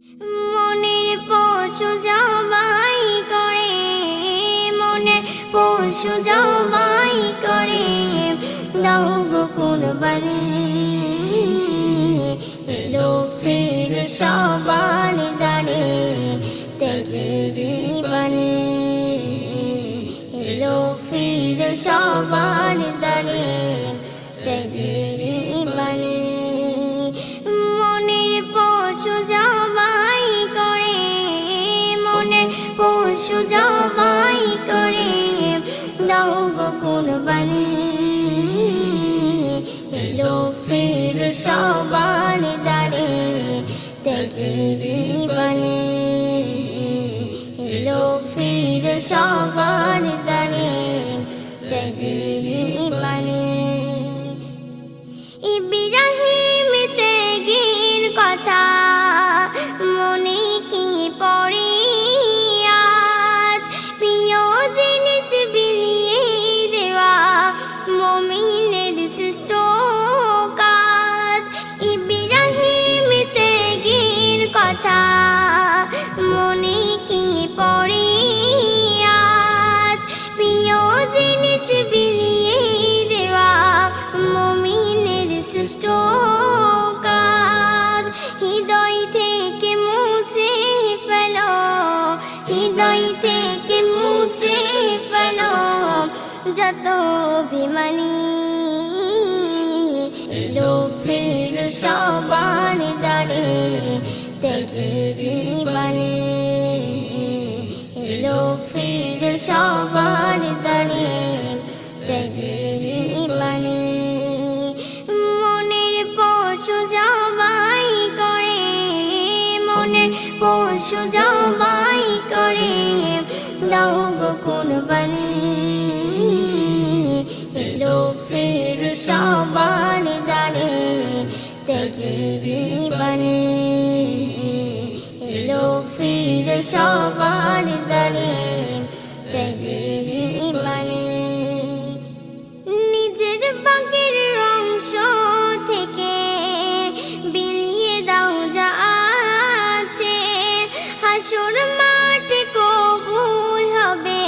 মনের পশু জবাই করে, মনের পশু জবাই করে, দাও গো কুরবানি। এলো ফির সবার দানে ত্যাগের বাণী, এলো ফির সবার দানে ত্যাগের বাণী। মনের পশু জবাই করে, মনের পশু জবাই করে, দাও গো কুরবানি। এলো ফির সবার দানে ত্যাগের বাণী, এলো ফির সবার দানে ত্যাগের বাণী। ইব্রাহিম ত্যাগের কথা মনে কি পড়ে আজ, প্রিয় জিনিস বিলিয়ে দেওয়া মুমিনের শ্রেষ্ঠ কাজ। ইব্রাহিম ত্যাগের কথা মনে কি পড়ে আজ, প্রিয় জিনিস বিলিয়ে দেওয়া মুমিনের শ্রেষ্ঠ কাজ। হৃদয় থেকে মুছে ফেলো, হৃদয় থেকে মুছে ফেলো যত অভিমানী। এলো ফির সবার দানে ত্যাগের বাণী, এলো ফির সবার দানে ত্যাগের বাণী। মনের পশু জবাই করে, মনের পশু জবাই করে, দাও গো কুরবানি। এলো ফির সবার দানে ত্যাগের বাণী, এলো ফির সবার দানে ত্যাগের বাণী। নিজের ভাগের অংশ থেকে বিলিয়ে দাও যা আছে, হাসর মাঠে কবুল হবে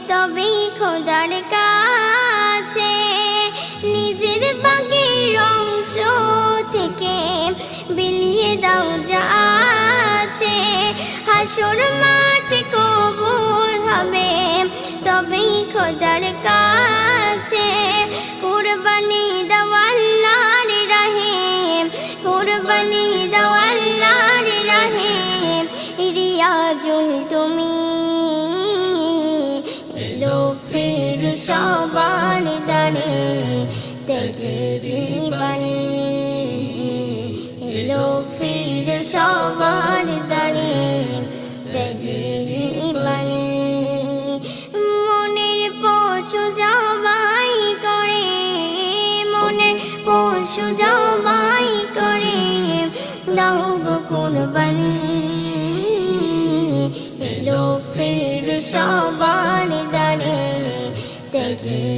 তবেই খোদার কাছে। নিজের ভাগের অংশ থেকে বিলিয়ে দাও যা আছে, হাসর মাঠে কবুল হবে তবেই খোদার কাছে। কুরবানি দাও আল্লাহর রাহে, কুরবানি দাও আল্লাহর রাহে, রিয়াজুল তুমি। এলো ফির সবার দানে ত্যাগের বাণী, এলো ফির সবার দানে ত্যাগের বাণী। মনের পশু জবাই করে, মনের পশু জবাই করে, দাও গো কুরবানি। এলো ফির সবার দানে ত্যাগের